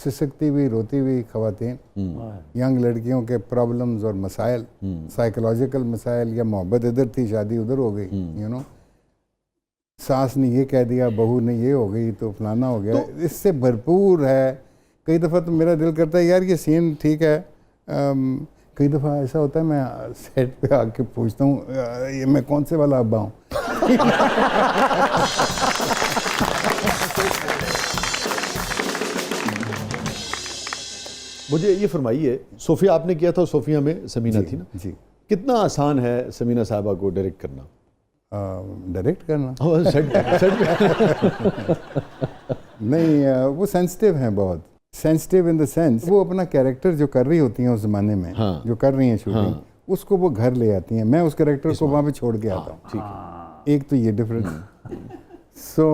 सिसकती हुई रोती हुई ख़वातीन, यंग लड़कियों के प्रॉब्लम्स और मसाइल, साइकोलॉजिकल मसाइल, या मोहब्बत इधर थी शादी उधर हो गई, यू नो, सास ने ये कह दिया, बहू ने ये हो गई तो फलाना हो गया, तो इससे भरपूर है। कई दफ़ा तो मेरा दिल करता है यार ये सीन ठीक है, कई दफ़ा ऐसा होता है मैं सेट पे आके पूछता हूँ ये मैं कौन से वाला अब्बा हूँ। मुझे ये फरमाइए, सोफिया आपने किया था, सोफिया में समीना थी ना जी। कितना आसान है समीना साहबा को डायरेक्ट करना? डायरेक्ट करना नहीं, वो सेंसिटिव हैं, बहुत सेंसिटिव इन द सेंस वो अपना कैरेक्टर जो कर रही होती हैं उस ज़माने में, हाँ, जो कर रही हैं शूटिंग, हाँ, उसको वो घर ले आती हैं, मैं उस कैरेक्टर को वहाँ पे छोड़ के आता हूँ। ठीक है, एक तो ये डिफरेंस। सो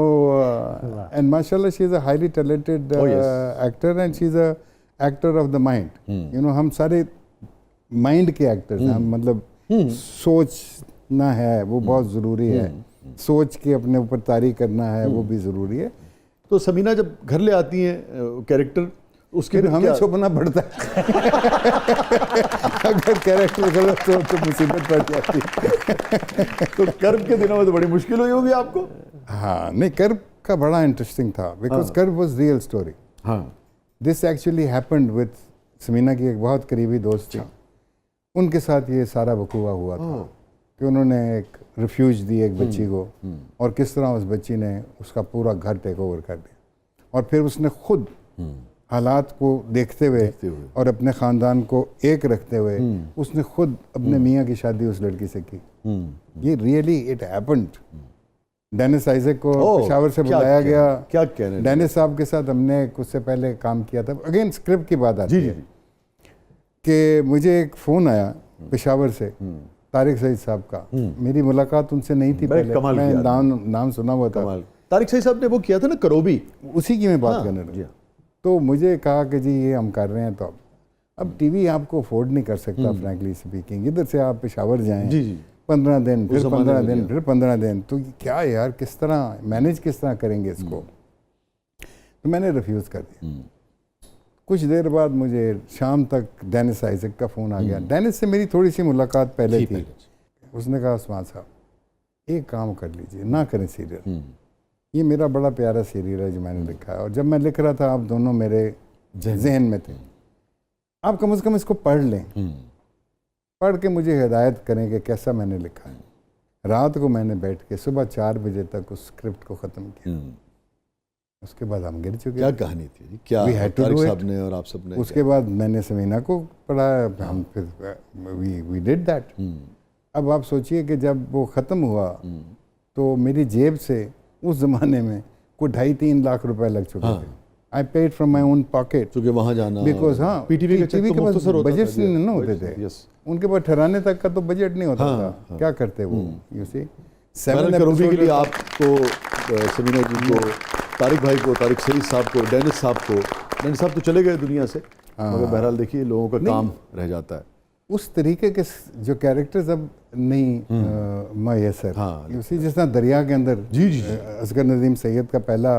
एंड माशाल्लाह she is a highly talented actor and she is a actor of the mind, you know, हम सारे माइंड के एक्टर्स हैं, मतलब सोचना है वो बहुत ज़रूरी है, सोच के अपने ऊपर तारी करना है वो भी ज़रूरी है। तो समीना जब घर ले आती हैं कैरेक्टर, उसके फिर हमें छुपना पड़ता है। अगर कैरेक्टर गलत हो तो मुसीबत पड़ जाती है। तो कर्ब के दिनों में तो बड़ी मुश्किल हुई होगी आपको? हाँ, नहीं, कर्ब का बड़ा इंटरेस्टिंग था, because curb was real story. हाँ, this actually happened with Samina की एक बहुत करीबी दोस्त थी, उनके साथ ये सारा वकूआ हुआ था कि उन्होंने एक रिफ्यूज दी एक बच्ची को, और किस तरह उस बच्ची ने उसका पूरा घर टेक ओवर कर दिया, और फिर उसने खुद हालात को देखते हुए और अपने ख़ानदान को एक रखते हुए उसने खुद अपने मियाँ की शादी उस लड़की से की। ये really it happened. Dennis Isaac को पेशावर से बुलाया गया। क्या कह रहे हैं? डेनिस साहब के साथ हमने उससे पहले काम किया था। अगेन स्क्रिप्ट की बात आती है कि मुझे एक फ़ोन आया पेशावर से तारिक सईद साहब का, मेरी मुलाकात उनसे नहीं थी पहले, मैं नाम सुना हुआ था। तारिक सईद साहब ने वो किया था ना करोबी, उसी की मैं बात करने लगा। तो मुझे कहा कि जी ये हम कर रहे हैं, तो अब टीवी आपको अफोर्ड नहीं कर सकता फ्रैंकली स्पीकिंग, इधर से आप पेशावर जाएं 15 दिन, फिर 15 दिन, फिर 15 दिन, तो क्या यार किस तरह मैनेज किस तरह करेंगे इसको। तो मैंने रिफ्यूज़ कर दिया। कुछ देर बाद मुझे शाम तक डेनिस आइजक का फ़ोन आ गया। डेनिस से मेरी थोड़ी सी मुलाकात पहले थी। उसने कहा उस्मान साहब एक काम कर लीजिए, ना करें सीरियल, ये मेरा बड़ा प्यारा सीरियल है जो मैंने लिखा है, और जब मैं लिख रहा था आप दोनों मेरे जहन में थे, आप कम से कम इसको पढ़ लें, पढ़ के मुझे हिदायत करें कि कैसा मैंने लिखा है। रात को मैंने बैठ के सुबह 4 बजे तक उस स्क्रिप्ट को ख़त्म किया। उसके बाद हम गिर चुके। क्या कहानी थी, क्या तारिक साहब ने और आप सब ने? उसके बाद मैंने समीना को पढ़ाया, हम फिर वी डिड दैट। अब आप सोचिए कि जब वो ख़त्म हुआ तो मेरी जेब से उस ज़माने में कोई 2.5-3 लाख रुपए लग चुके थे। I paid from my own pocket, क्योंकि वहाँ जाना, बिकॉज हाँ पीटीवी के पास बजट नहीं होते थे, उनके पास ठहराने तक का तो बजट नहीं होता था। क्या करते वो, यू सी 7 एपिसोड के लिए आपको, समीना जी को, तारिक भाई को, तारिक सईद साहब को, डेनिस साहब को, डेनिस साहब तो चले गए दुनिया से, मगर बहरहाल देखिए लोगों का काम रह जाता है। उस तरीके के जो कैरेक्टर्स अब नहीं मैसर, उसी जिस तरह दरिया के अंदर असगर नदीम सैयद का पहला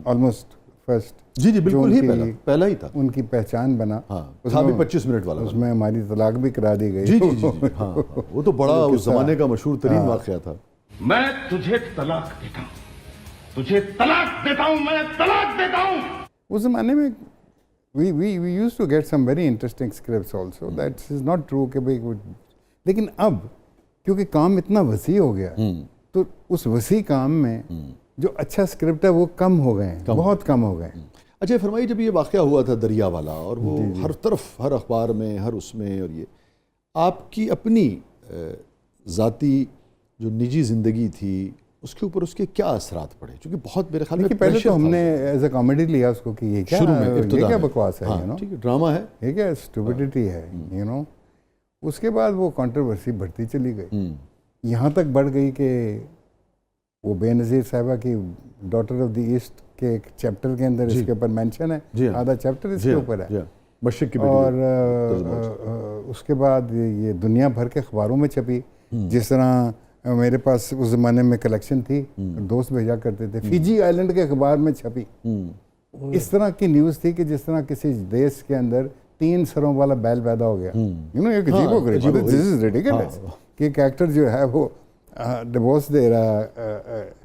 ऑलमोस्ट फर्स्ट, जी बिल्कुल ही पहला ही था, उनकी पहचान बना। था भी 25 मिनट वाला, उसमें हमारी तलाक भी करा दी गई। जी वो तो बड़ा उस जमाने का मशहूर तरीन वाक़या था। मैं तुझे तलाक देता हूँ, तुझे तलाक देता हूँ, मैं तलाक देता हूँ। उस जमाने में we used to get some very interesting scripts also. That is not true कि भाई, लेकिन अब क्योंकि काम इतना वसी हो गया तो उस वसी काम में जो अच्छा स्क्रिप्ट है वो कम हो गए हैं, बहुत कम हो गए। अच्छा फरमाइए, जब ये वाक़या हुआ था दरिया वाला, और वो हर तरफ, हर अखबार में, हर उसमें, और ये आपकी अपनी ज़ाती जो निजी ज़िंदगी थी उसके ऊपर उसके क्या असरात पड़े? क्योंकि बहुत मेरे ख्याल में पहले तो हमने एज अ कॉमेडी लिया उसको कि ये क्या, ये क्या बकवास है, यू नो, ठीक है, ड्रामा है, ये क्या स्टूपिडिटी है, यू नो। उसके बाद वो कंट्रोवर्सी बढ़ती चली गई, यहाँ तक बढ़ गई कि वो बेनज़ीर साहिबा की डॉटर ऑफ द ईस्ट के एक चैप्टर के अंदर इसके ऊपर मेंशन है, आधा चैप्टर इसके ऊपर है, मशरिक़ की, और उसके बाद ये दुनिया भर के अखबारों में छपी। जिस तरह मेरे पास उस ज़माने में कलेक्शन थी, दोस्त भेजा करते थे, फिजी आइलैंड के अखबार में छपी, इस तरह की न्यूज़ थी कि जिस तरह किसी देश के अंदर 3 सरों वाला बैल पैदा हो गया, यू नो, एक अजीबो-गरीब, दिस इज रिडिकुलस कि एक एक्टर जो है वो डिवोर्स दे रहा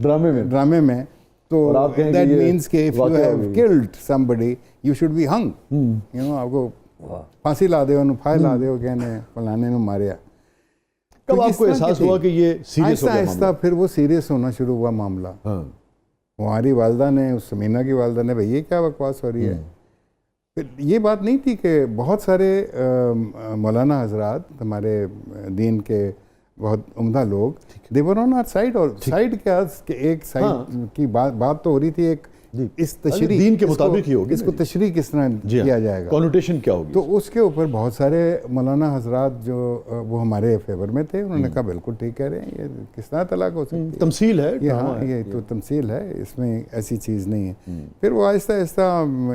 ड्रामे में, तो दैट मीन्स कि if you have killed somebody you should be hung, you know, आपको फांसी ला दे, फांसी ला दे, कहने फलाने ने मारिया। कब आपको एहसास हुआ कि ये सीरियस हो गया? आहिस्ता फिर वो सीरियस होना शुरू हुआ मामला। हमारी वालदा ने, उस समीना की वालदा ने, भाई ये क्या बकवास हो रही है। फिर ये बात नहीं थी कि बहुत सारे मौलाना हजरात, हमारे दीन के बहुत उम्दा लोग, दे वर ऑन आवर साइड, और साइड क्या कि एक साइड की बात तो हो रही थी, एक इस तशरीह दीन के मुताबिक ही होगी, इसको तशरीह किस तरह किया जाएगा, कॉनोटेशन क्या होगी, तो उसके ऊपर बहुत सारे मौलाना हजरात जो वो हमारे फेवर में थे, उन्होंने कहा बिल्कुल ठीक कह रहे हैं, ये किस तरह तलाक हो सकती है, तमसील है, ये तो तमसील है, इसमें ऐसी चीज़ नहीं है। फिर वो आहिस्ता आहिस्ता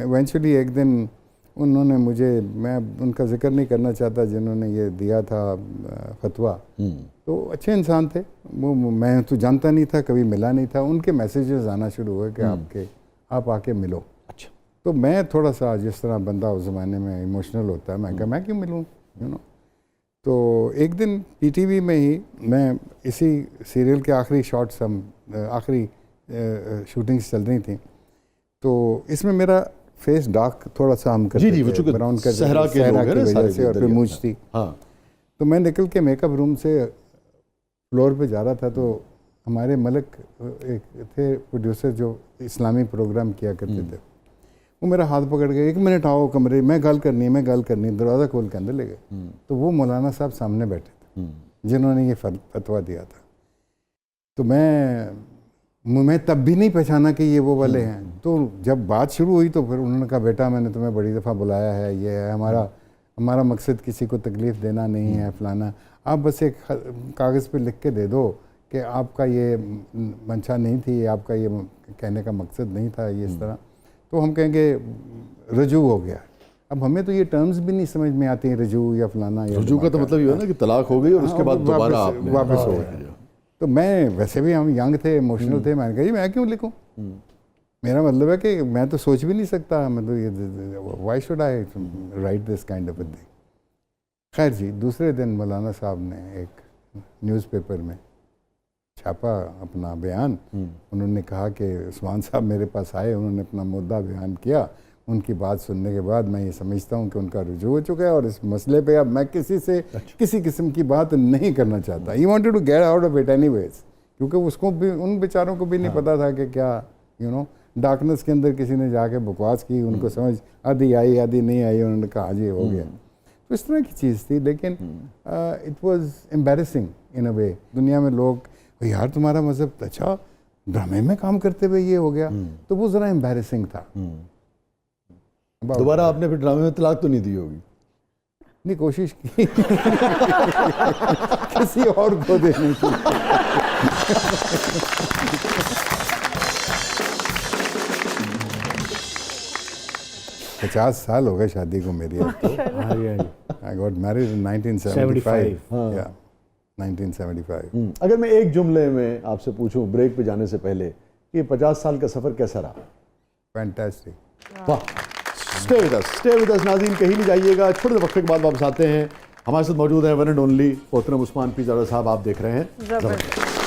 इवेंचुअली एक दिन उन्होंने मुझे, मैं उनका जिक्र नहीं करना चाहता, जिन्होंने ये दिया था फतवा, तो अच्छे इंसान थे वो, मैं तो जानता नहीं था, कभी मिला नहीं था, उनके मैसेजेस आना शुरू हुए कि आप आके मिलो। अच्छा, तो मैं थोड़ा सा, जिस तरह बंदा उस ज़माने में इमोशनल होता है, मैं कहा मैं क्यों मिलूँ, यू नो। तो एक दिन पीटीवी में ही, मैं इसी सीरियल के आखिरी शॉट्स, हम आखिरी शूटिंग्स चल रही थी, तो इसमें मेरा फेस डार्क थोड़ा सा हम करते थे, ब्राउन कर सहरा की वजह से, और फिर मूंछ थी। तो मैं निकल के मेकअप रूम से फ्लोर पे जा रहा था, तो हमारे मलक एक थे प्रोड्यूसर जो इस्लामी प्रोग्राम किया करते थे, वो मेरा हाथ पकड़ के 1 मिनट आओ कमरे में, गल करनी है, दरवाज़ा खोल के अंदर ले गए। तो वो मौलाना साहब सामने बैठे थे जिन्होंने ये फतवा दिया था। तो मैं तब भी नहीं पहचाना कि ये वो वाले हैं। तो जब बात शुरू हुई तो फिर उन्होंने कहा, बेटा मैंने तुम्हें बड़ी दफ़ा बुलाया है, ये है हमारा मकसद किसी को तकलीफ़ देना नहीं है, फलाना, आप बस एक कागज़ पे लिख के दे दो कि आपका ये मंशा नहीं थी, आपका ये कहने का मकसद नहीं था, ये इस तरह, तो हम कहेंगे रजू हो गया। अब हमें तो ये टर्म्स भी नहीं समझ में आती हैं, रजू या फलाना। रजू का तो मतलब ये है ना कि तलाक हो गई और उसके बाद दोबारा वापस हो गया। तो मैं वैसे भी, हम यंग थे, इमोशनल थे, मैंने कहा जी मैं क्यों लिखूं, मेरा मतलब है कि मैं तो सोच भी नहीं सकता, मैं तो ये why should I right this kind of a thing. खैर जी, दूसरे दिन मौलाना साहब ने एक न्यूज़पेपर में छापा अपना बयान। उन्होंने कहा कि उस्मान साहब मेरे पास आए, उन्होंने अपना मुद्दा बयान किया। उनकी बात सुनने के बाद मैं ये समझता हूँ कि उनका रुजू हो चुका है, और इस मसले पे अब मैं किसी से किसी किस्म की बात नहीं करना चाहता। He wanted to get out of it anyways, क्योंकि उसको भी, उन बेचारों को भी नहीं पता था कि क्या, यू नो, डार्कनेस के अंदर किसी ने जाके बकवास की, उनको समझ आधी आई आधी नहीं आई, उन्होंने कहा जी हो गया। तो इस तरह की चीज़ थी, लेकिन इट वाज एम्बैरेसिंग इन अ वे। दुनिया में लोग, यार तुम्हारा मज़हब, अच्छा ड्रामे में काम करते हुए ये हो गया, तो वो ज़रा एम्बैरेसिंग था। दोबारा आपने फिर ड्रामे में तलाक तो नहीं दी होगी? नहीं, कोशिश की किसी और को देने की। 50 साल हो गए शादी को मेरी। I got married in 1975। या 1975। अगर मैं एक जुमले में आपसे पूछूं ब्रेक पे जाने से पहले कि 50 साल का सफर कैसा रहा? फैंटास्टिक। वाह। स्टे विद अस नाज़रीन, कहीं नहीं जाइएगा, छोटे से वक्फे के बाद वापस आते हैं। हमारे साथ मौजूद है वन एंड ओनली मोहतरम उस्मान पी ज़ादा साहब, आप देख रहे हैं ज़बरदस्त।